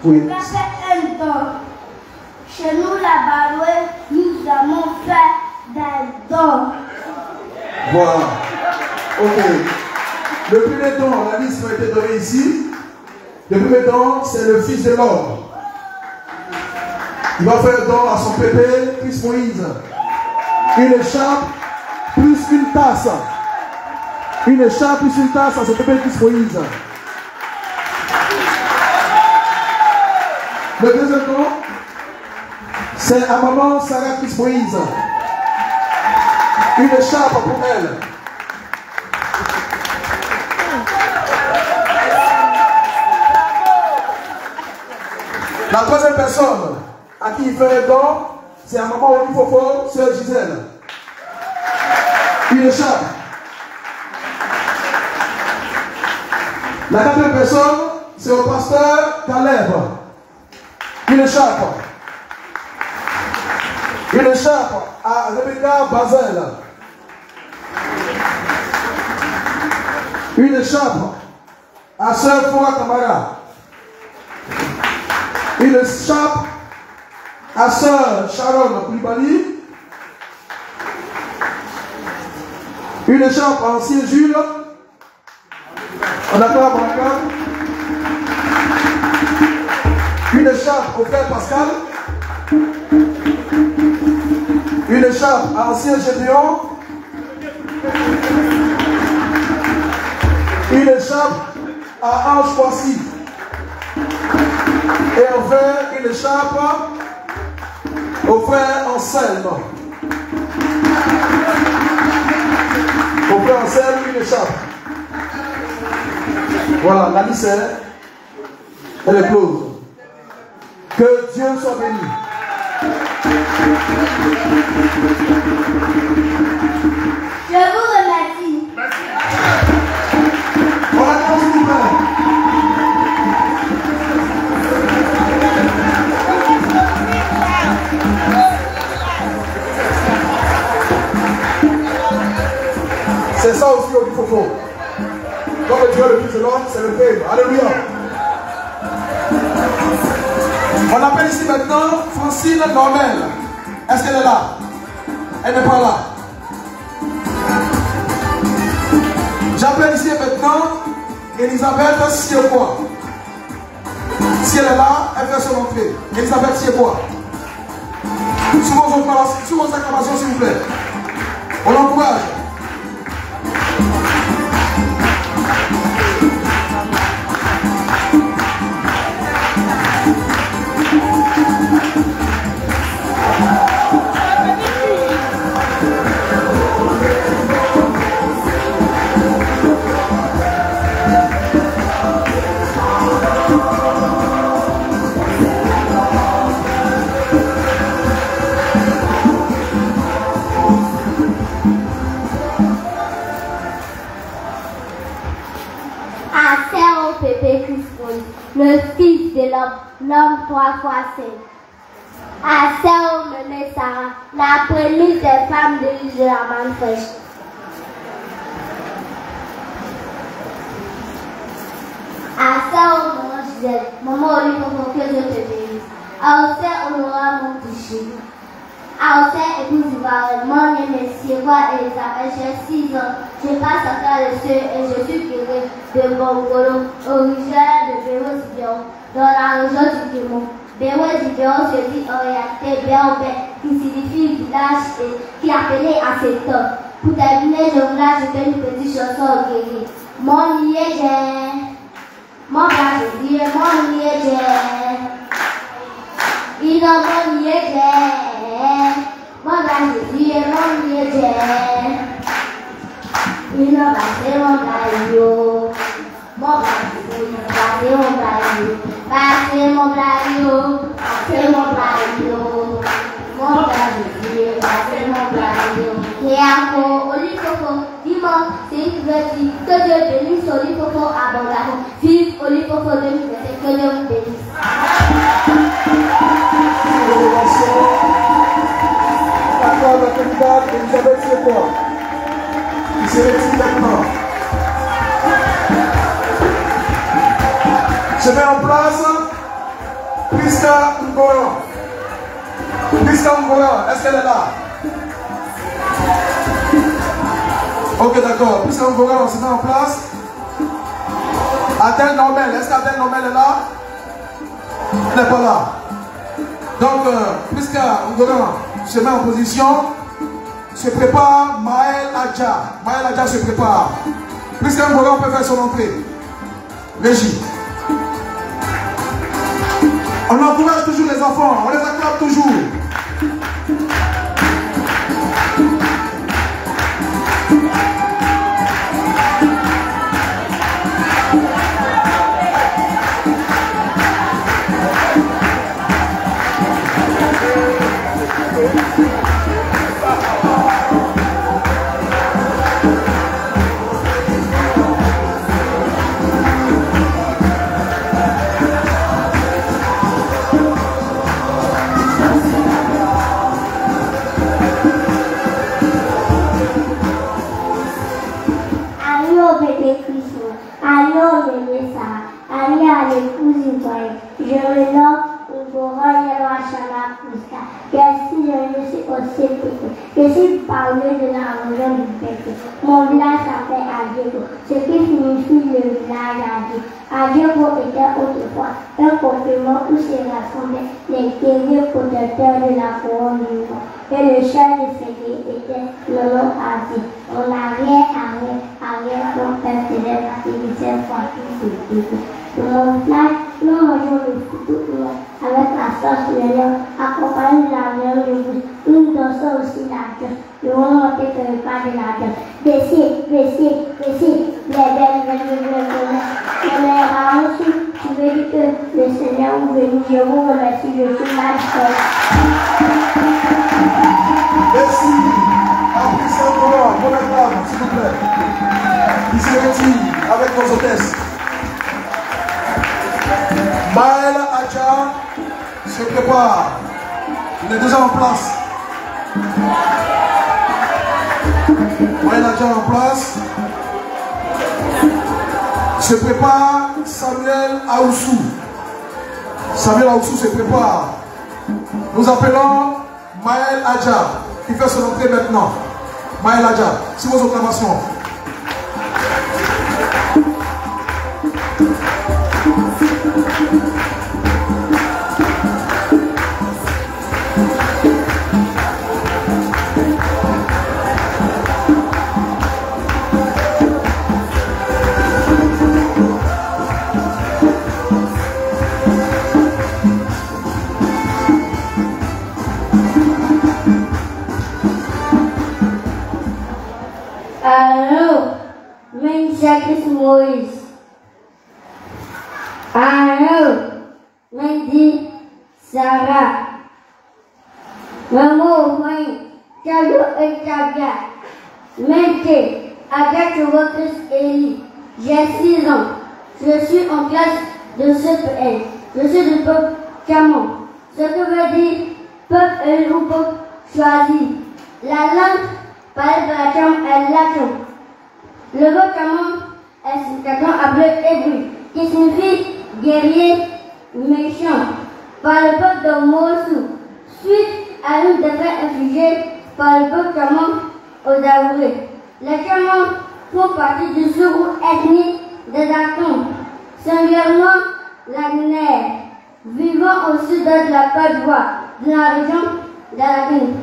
Oui. Ça fait un temps. Chez nous, la Barouée, nous avons fait des dons. Voilà. Ok. Le premier don, la liste a été donnée ici. Le premier don, c'est le Fils de l'homme. Il va faire un don à son pépé, Christ Moïse. Une écharpe plus une tasse. Une écharpe plus une tasse à son pépé, Christ Moïse. Le deuxième don, c'est à maman Sarah Christ Moïse. Une écharpe pour elle. La troisième personne à qui il fait un don, c'est à maman Olifofo, sœur Gisèle. Une écharpe. La quatrième personne, c'est au pasteur Caleb. Une écharpe. Une écharpe à Rebecca Bazel. Une écharpe à sœur Foura Kamara. Une écharpe à sœur Sharon Koulibaly. Une écharpe à ancien Jules. On acclame, on acclame. Une écharpe au frère Pascal. Une écharpe à ancien Gédéon. Une écharpe à Ange Poissy. Et enfin, une écharpe au frère Anselme. Au frère Anselme, une écharpe. Voilà, la liste elle est close. Que Dieu soit béni. Je vous remercie. On attend s'il vous plaît. C'est ça aussi au Fofo. Comme le Dieu le Fils de l'homme, c'est le Père. Alléluia. On appelle ici maintenant Francine Normel. Est-ce qu'elle est là? Elle n'est pas là. J'appelle ici maintenant Elisabeth Siebois. Si elle est là, elle fait son entrée. Elisabeth Siebois. Sous vos acclamations, s'il vous plaît. On l'encourage. Le Fils de l'homme, l'homme 3 fois saint. À Sœur nommée Sarah, la prémisse des femmes de l'île de la manne fraîche. À Sœur maman Gisèle, maman Olifofo, que Dieu te bénisse. À Sœur Honora Montiché. À Sœur épouse Ivoire, mon nom est Sievois Elisabeth, j'ai 6 ans. Je passe à faire le seuil et je suis curé de Bongolo, originaire de Béro-Zibion, dans la région du Kémon. Béro-Zibion se dit en réalité Béobé, qui signifie village et qui est appelé à ses temps. Pour terminer, je voulais ajouter une petite chanson au guéri. Mon lié j'ai, mon gars je dis, mon lié j'ai, il a mon lié j'ai, mon gars je dis, mon lié j'ai. Il a passé mon gaillot, mon gars, il a passé mon gaillot. assez mon blagueau, assez mon blagueau. Mon blagueau, assez mon blagueau. Et encore, Olifofo, dis-moi, c'est une vertu. Que Dieu bénisse Olifofo abondamment. Vive Olifofo 2027, que Dieu vous bénisse. D'accord, la candidate Elisabeth, c'est quoi? Qui se retire maintenant. Je mets en place Priska Ngoran. Priska Ngoran, est-ce qu'elle est là? Ok, d'accord. Priska Ngoran, on se met en place. Adèle Normel, est-ce qu'Adèle Normel est là? Elle n'est pas là. Donc, Priska Ngoran se met en position. Se prépare Maël Adja. Maël Adja se prépare. Priska Ngoran peut faire son entrée. Régie. On encourage toujours les enfants, on les acclame toujours. Je me nomme Ngoran Yelwachana Priska. Merci de me suis aussi petit. Je suis parlé de la région du Pékin. Mon village s'appelle Adjego, ce qui signifie le village Adjego. Adjego était autrefois un continent où se rassemblaient les guerriers protecteurs de la couronne du monde. Et le chef de ces guerriers était le nom Adi. Mon arrière-grand-père s'élève à Télésien Francis de Pékin. Mon village, nous mangeons le foot avec la sauce de lion, accompagné de la viande de bouche. Nous dansons aussi la danse. Nous allons monter sur le pas de la danse. Baissez, baissez, baissez. Les belles. On est ravis. Je veux dire que le Seigneur vous bénisse. Je vous remercie. Je suis là. Merci. Priska Ngoran, bonne acclame, s'il vous plaît. Il se retire avec nos hôtesses. Maël Adja se prépare. Il est déjà en place. Maël Adja en place. Se prépare Samuel Aoussou. Samuel Aoussou se prépare. Nous appelons Maël Adja qui fait son entrée maintenant. Maël Adja, sur vos acclamations. Allô, Menchakis Moïse. Allô, Mendy Sarah. Maman, Tchado et Tabia. Mente, avec votre Élie. J'ai 6 ans. Je suis en classe de CPN. Je suis du peuple Camon. Ce que veut dire peuple élu ou peuple choisi. La langue parlée de la chambre est la chambre. Le mot Camon est une signification appelée Hébreu, qui signifie guerrier méchant par le peuple de Mossou, suite à une défaite infligée par le peuple Camon aux Daourés. Les Camons font partie du sous-groupe ethnique des Akons, singulièrement la Guinée, vivant au sud de la Côte d'Ivoire, dans la région de la Guinée.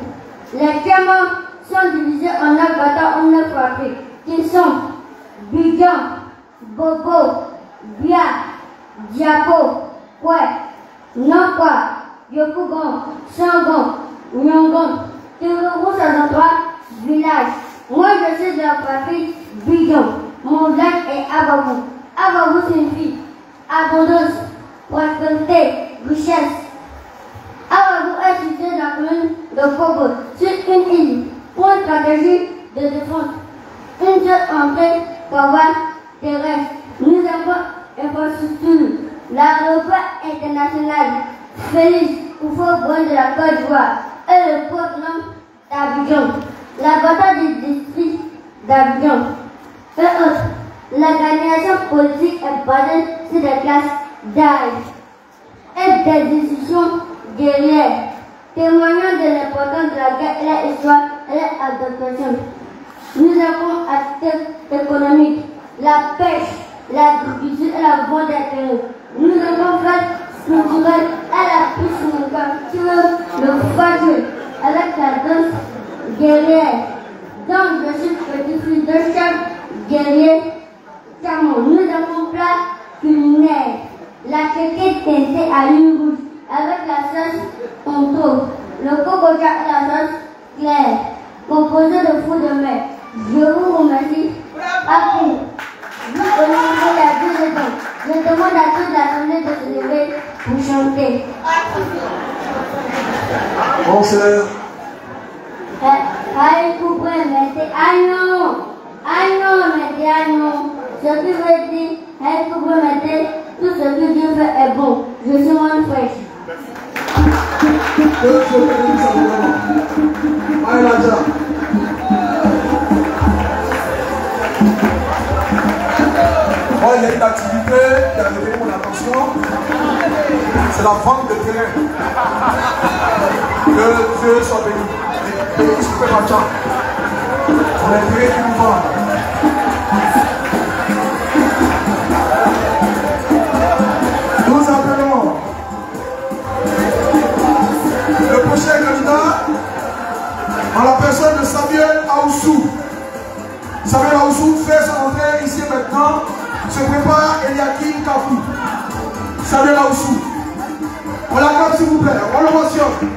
Les Camons sont divisés en 9 bâtons en 9 parties, qui sont Bidjan, Bobo, Bia, Diapo, Koué, Nankwa, Yokougon, Sangon, Nyongon, Tirourou, 63 villages. Moi, je suis de la patrie Bidjan. Mon village est Ababou. Ababou signifie abondance, prospérité, richesse. Avez-vous étudié la commune de Kobo sur une île pour une stratégie de défense? Une seule entrée par voie terrestre. Nous avons infrastructure. L'aéroport international Félix Houphouët-Boigny de la Côte d'Ivoire et le programme d'Abidjan. La bataille du district d'Abidjan et autres. L'organisation politique est basée sur des classes d'âge et des institutions guerrières, témoignant de l'importance de la guerre et la histoire et l'adaptation. Nous avons acteurs économiques, la pêche, l'agriculture et la vente d'intérêt. Nous avons fait culturel et la pisciculture, le voyage avec la danse guerrière. Donc je suis petit-fils de chef guerrier. Nous avons plat culinaire, la quéquette teintée à l'huile rouge avec la sauce tonto, le cocoja et la sauce claire, composée de fruits de mer. Je vous remercie. Après, vous connaissez la vie de temps. Je demande à toute l'assemblée de se lever pour chanter. Bon, c'est... Allez, couper, mettez agnon. Agnon, mettez agnon. Ce qui veut dire, allez, couper, mettez tout ce que Dieu fait est bon. Je suis moins fraîche. Bon, il y a une activité qui a levé mon attention. C'est la vente de terrain. Que Dieu soit béni. Et qui se fait pas ça. On est très qui nous vendent. Nous appelons le prochain candidat en la personne de Samuel Aoussou. Samuel Aoussou fait son entrée ici maintenant. Se prépare Eliakim Kafou. Samuel Aoussou. On l'acclame s'il vous plaît. On le mentionne.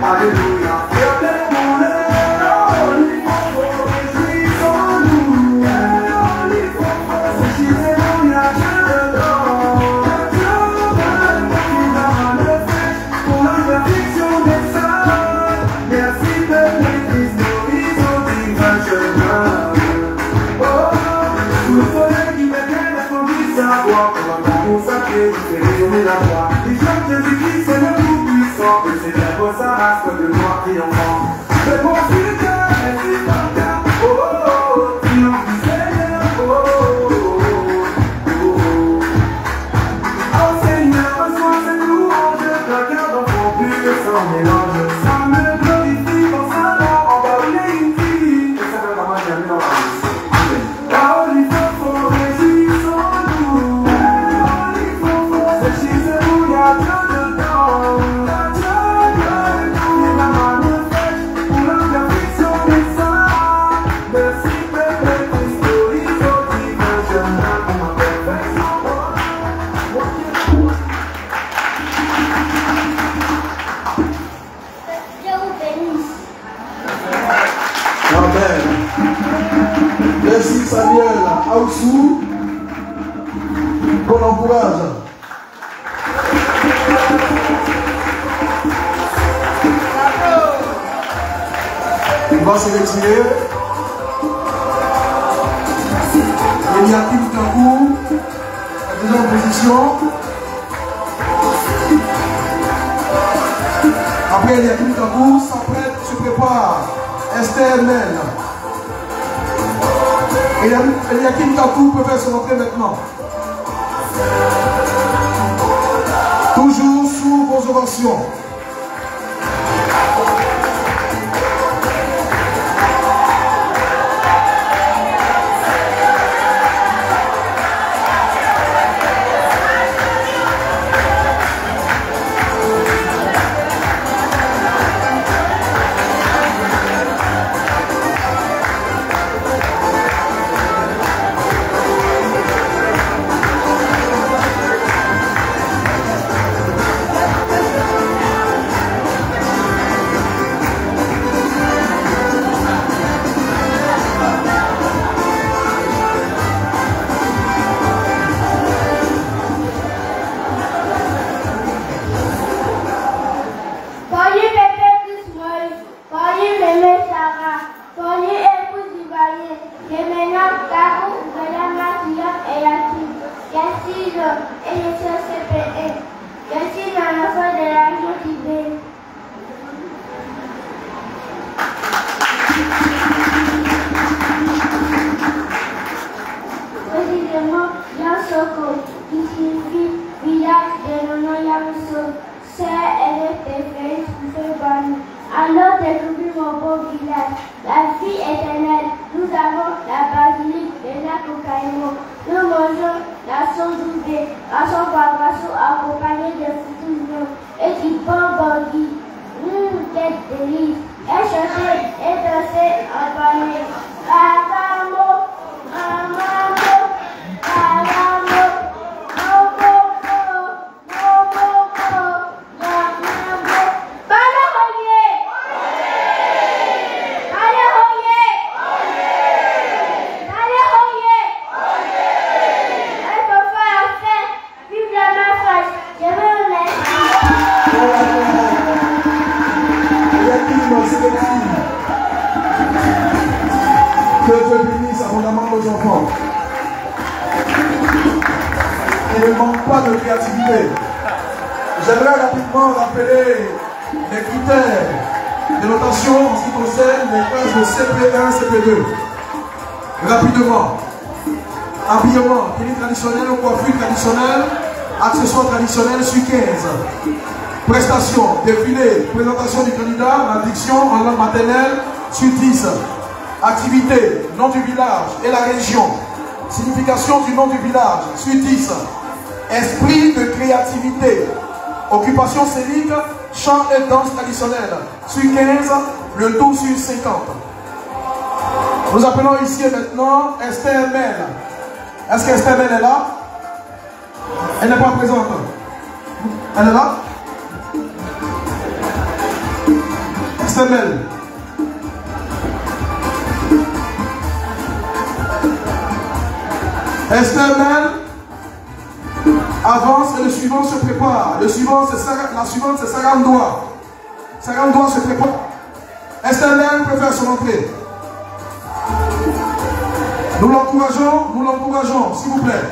Alléluia. que c'est bien beau ça reste de moi qui en prend. Mais mon futur, mais si tant bien, oh oh oh, tu n'en disais rien, oh oh oh oh. Oh Seigneur, reçois cette louange, ta cœur d'enfant pur sans mélange. Ça me glorifie quand ça va en bas où il est une fille. Et ça va vraiment bien dans la vie. La holy fofo, réjouissons nous. La holy fofo, c'est chez ce où il y a plein de temps. La joie de nous, et la main fraîche pour la perfection des saints. Merci, Père Christo, ils ont dit que je n'ai pour ma perfection. Dieu vous bénisse. Amen. Merci Samuel Aoussou. Bon encourage. On va se retirer. Eliakim Kakou est déjà en position. Après Eliakim Kakou s'apprête, se prépare. Esther Mel. Eliakim Kakou peut faire son entrée maintenant. Toujours sous vos ovations. Alors découvrir mon beau village, la vie éternelle. Nous avons la basilique de Nakokaimo. Nous mangeons la sondoude, la sombabasso accompagnée de futurs et du bon borghi. Quel délice! Et chanter et danser en panier. Kakamo, mamamo, kakamo, mokoko, mokoko, mamamo. Allez, Royer! Allez, Royer! Allez, Royer! Elle peut faire la fête. Vive la main fraîche. Je vous remercie. Que Dieu bénisse abondamment nos enfants. Il ne manque pas de créativité. J'aimerais rapidement rappeler les critères de notation en ce qui concerne les classes de CP1 CP2. Rapidement. Habillement, tenue traditionnelle, coiffure traditionnelle, accessoires traditionnels sur 15. Prestations, défilé, présentation du candidat, la diction en langue maternelle sur 10. Activité, nom du village et la région. Signification du nom du village sur 10. Esprit de créativité. Occupation scénique, chant et danse traditionnelle sur 15, le tout sur 50. Nous appelons ici et maintenant Esther Mel. Est-ce qu'Esther Mel est là? Elle n'est pas présente. Elle est là? Esther Mel. Esther Mel avance et le suivant se prépare. La suivante c'est Sarah Ndoa. Sarah Ndoa se prépare. Esther Mel peut faire son entrée. Nous l'encourageons, s'il vous plaît.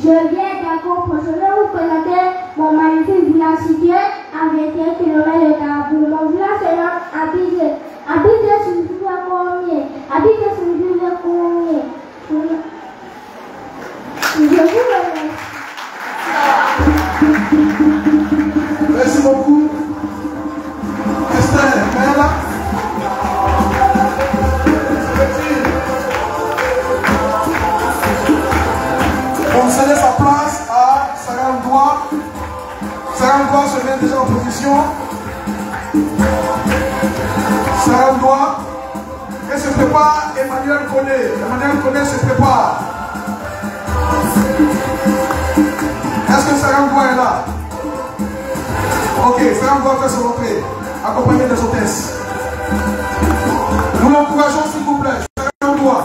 Je viens d'Agon. Je vais vous présenter mon magnifique village situé à 21 km de Carrefour. Mon village se nomme Abidjan. Abidjan signifie combien? Abidjan signifie combien? Je vous remercie. Merci beaucoup. Esther, Mela. On cède sa place à Sarah Ndoa. Sarah Ndoa se met déjà en position. Sarah Ndoa. Et se prépare Emmanuel Koné. Emmanuel Koné se prépare. Est-ce que Sarah Ndoa est là? Ok, Sarah Ndoa fait son entrée, accompagné des hôtesses. Nous l'encourageons s'il vous plaît. Sarah Ndoa.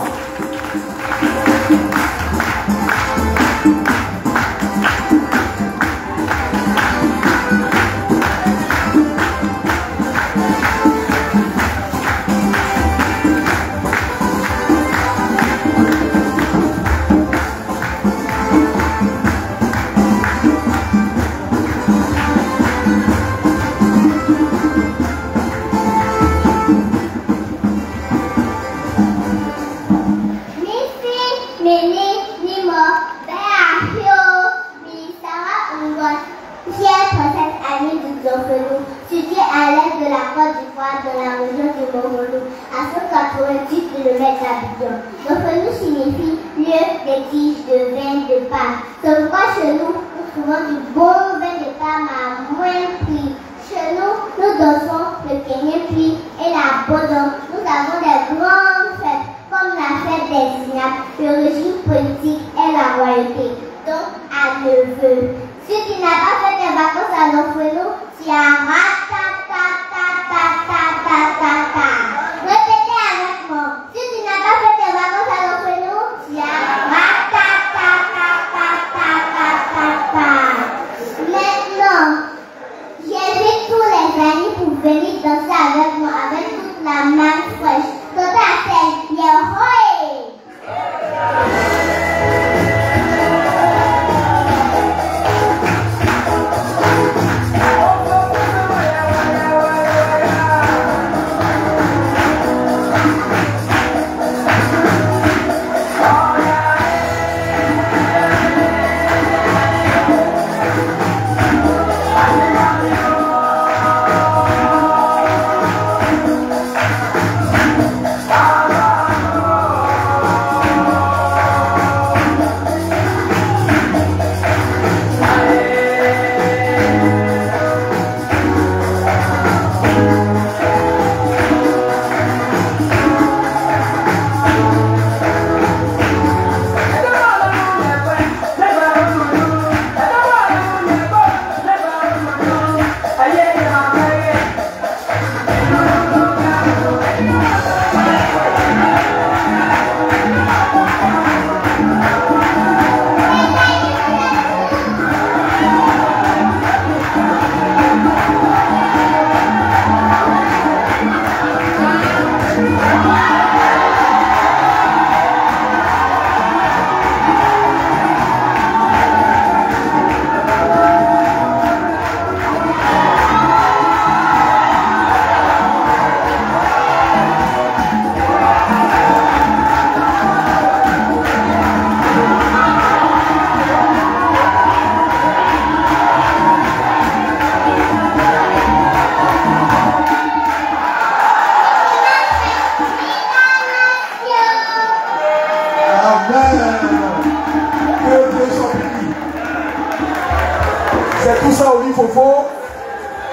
C'est tout ça au livre faux.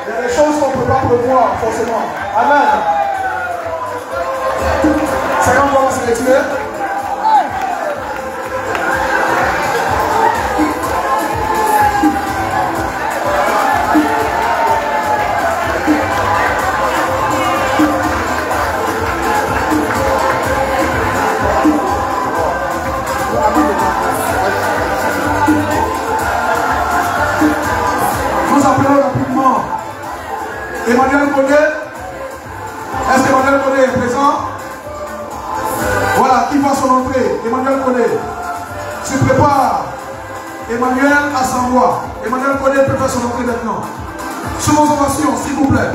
Il y a des choses qu'on ne peut pas prévoir forcément. Amen. C'est quand on va se retirer. Nous appelons rapidement Emmanuel Koné. Est-ce qu'Emmanuel Koné est présent? Voilà, qui voit son entrée? Emmanuel Koné. Se prépare. Emmanuel Assambois. Emmanuel Kodé peut faire son entrée maintenant. Sous vos ovations, s'il vous plaît.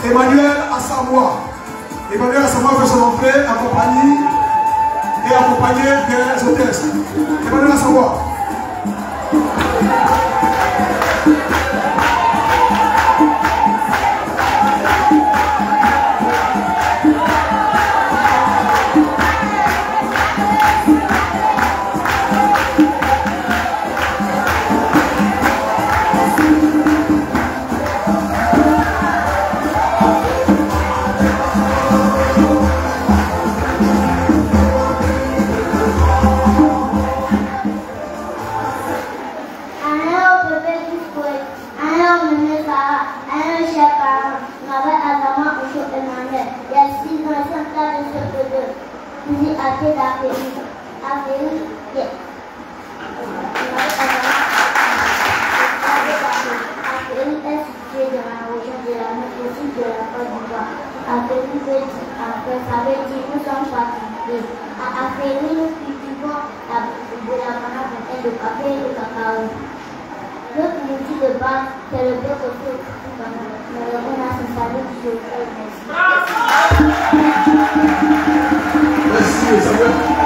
Emmanuel Assambois. Emmanuel Assambois fait son entrée accompagné des hôtesses. Emmanuel Assambois.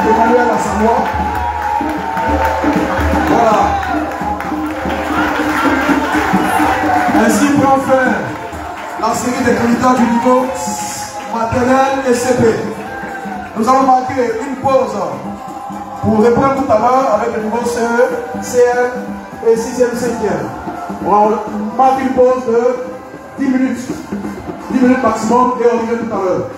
Emmanuel Assambois. Voilà. Ainsi prend fin la série des candidats du niveau maternel et CP. Nous allons marquer une pause pour reprendre tout à l'heure avec le niveau CE, CM et 6e, 5e. On va marquer une pause de 10 minutes. 10 minutes maximum et on revient tout à l'heure.